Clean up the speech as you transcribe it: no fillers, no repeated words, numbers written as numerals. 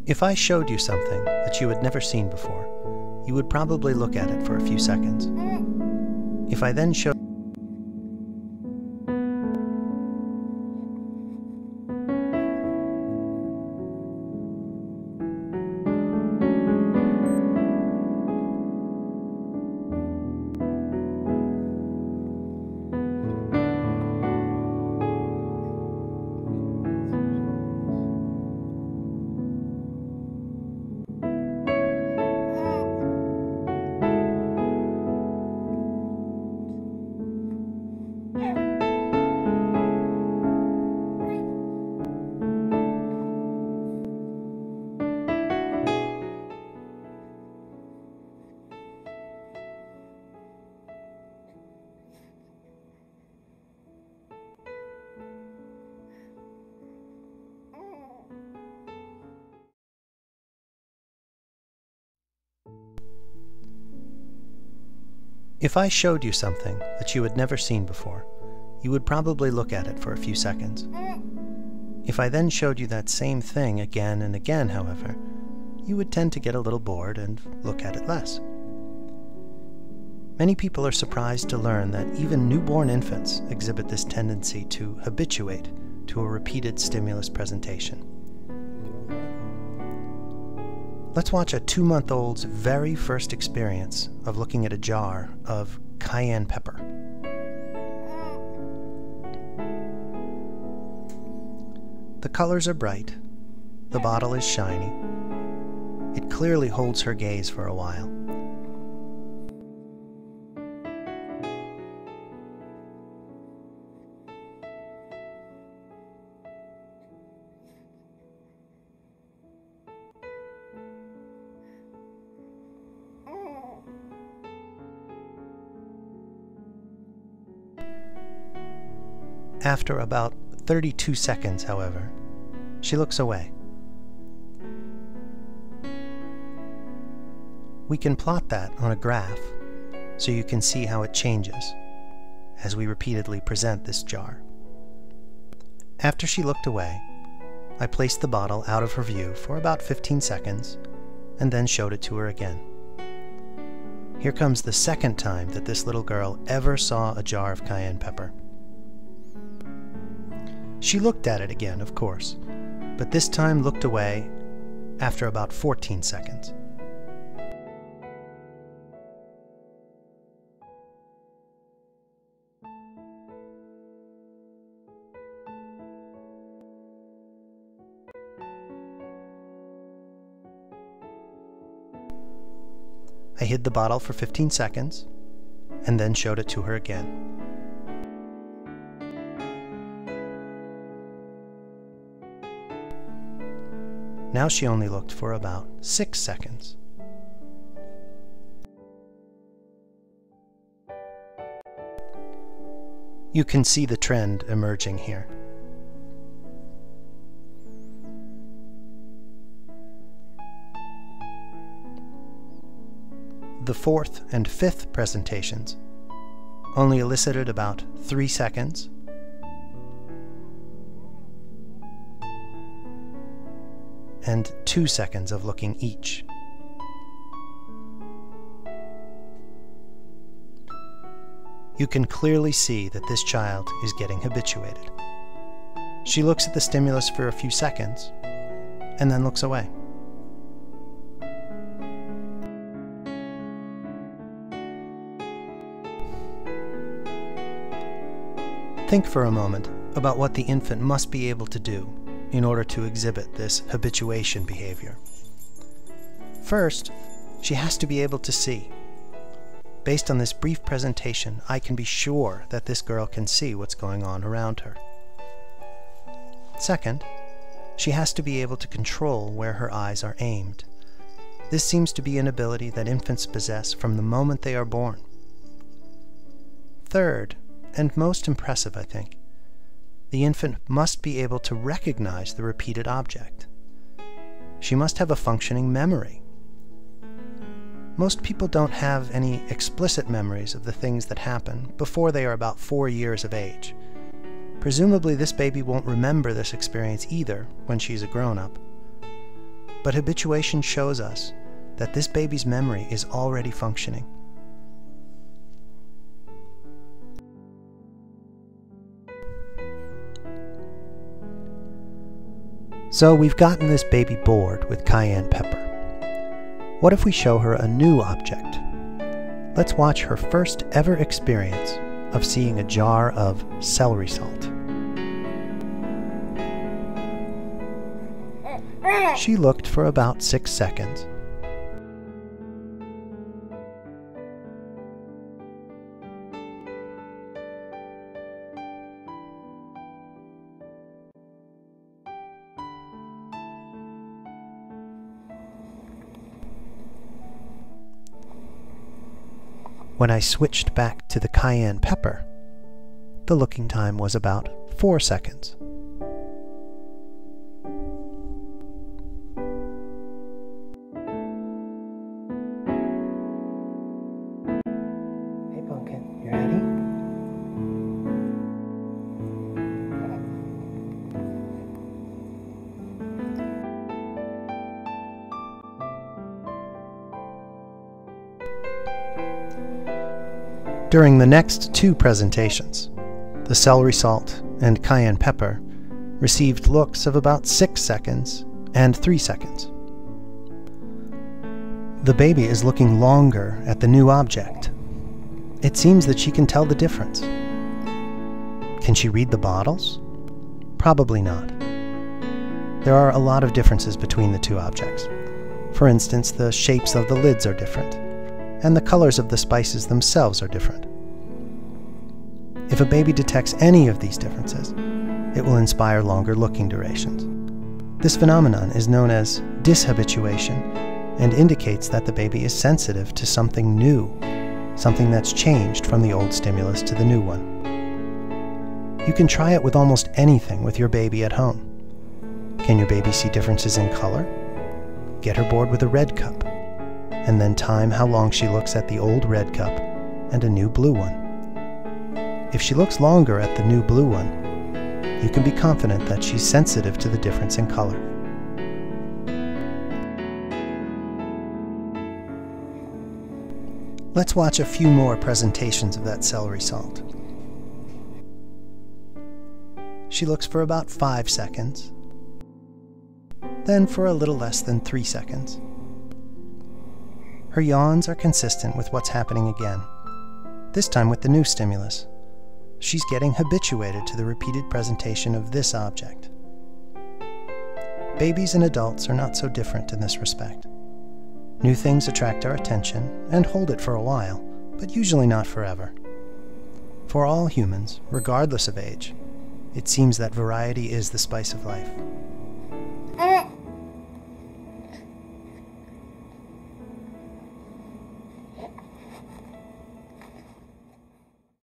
If I showed you something that you had never seen before, you would probably look at it for a few seconds. If I then showed If I showed you something that you had never seen before, you would probably look at it for a few seconds. If I then showed you that same thing again and again, however, you would tend to get a little bored and look at it less. Many people are surprised to learn that even newborn infants exhibit this tendency to habituate to a repeated stimulus presentation. Let's watch a 2-month-old's very first experience of looking at a jar of cayenne pepper. The colors are bright, the bottle is shiny. It clearly holds her gaze for a while. After about 32 seconds, however, she looks away. We can plot that on a graph so you can see how it changes as we repeatedly present this jar. After she looked away, I placed the bottle out of her view for about 15 seconds and then showed it to her again. Here comes the second time that this little girl ever saw a jar of cayenne pepper. She looked at it again, of course, but this time looked away after about 14 seconds. I hid the bottle for 15 seconds and then showed it to her again. Now she only looked for about 6 seconds. You can see the trend emerging here. The fourth and fifth presentations only elicited about 3 seconds, and 2 seconds of looking each. You can clearly see that this child is getting habituated. She looks at the stimulus for a few seconds and then looks away. Think for a moment about what the infant must be able to do in order to exhibit this habituation behavior. First, she has to be able to see. Based on this brief presentation, I can be sure that this girl can see what's going on around her. Second, she has to be able to control where her eyes are aimed. This seems to be an ability that infants possess from the moment they are born. Third, and most impressive, I think, the infant must be able to recognize the repeated object. She must have a functioning memory. Most people don't have any explicit memories of the things that happen before they are about 4 years of age. Presumably this baby won't remember this experience either when she's a grown-up. but habituation shows us that this baby's memory is already functioning. So we've gotten this baby bored with cayenne pepper. What if we show her a new object? Let's watch her first ever experience of seeing a jar of celery salt. She looked for about 6 seconds. When I switched back to the cayenne pepper, the looking time was about 4 seconds. Hey Pumpkin, you ready? During the next 2 presentations, the celery salt and cayenne pepper received looks of about 6 seconds and 3 seconds. The baby is looking longer at the new object. It seems that she can tell the difference. Can she read the bottles? Probably not. There are a lot of differences between the 2 objects. For instance, the shapes of the lids are different, and the colors of the spices themselves are different. If a baby detects any of these differences, it will inspire longer looking durations. This phenomenon is known as dishabituation and indicates that the baby is sensitive to something new, something that's changed from the old stimulus to the new one. You can try it with almost anything with your baby at home. Can your baby see differences in color? Get her bored with a red cup, and then time how long she looks at the old red cup and a new blue one. If she looks longer at the new blue one, you can be confident that she's sensitive to the difference in color. Let's watch a few more presentations of that celery salt. She looks for about 5 seconds, then for a little less than 3 seconds. Her yawns are consistent with what's happening again, this time with the new stimulus. She's getting habituated to the repeated presentation of this object. Babies and adults are not so different in this respect. New things attract our attention and hold it for a while, but usually not forever. For all humans, regardless of age, it seems that variety is the spice of life.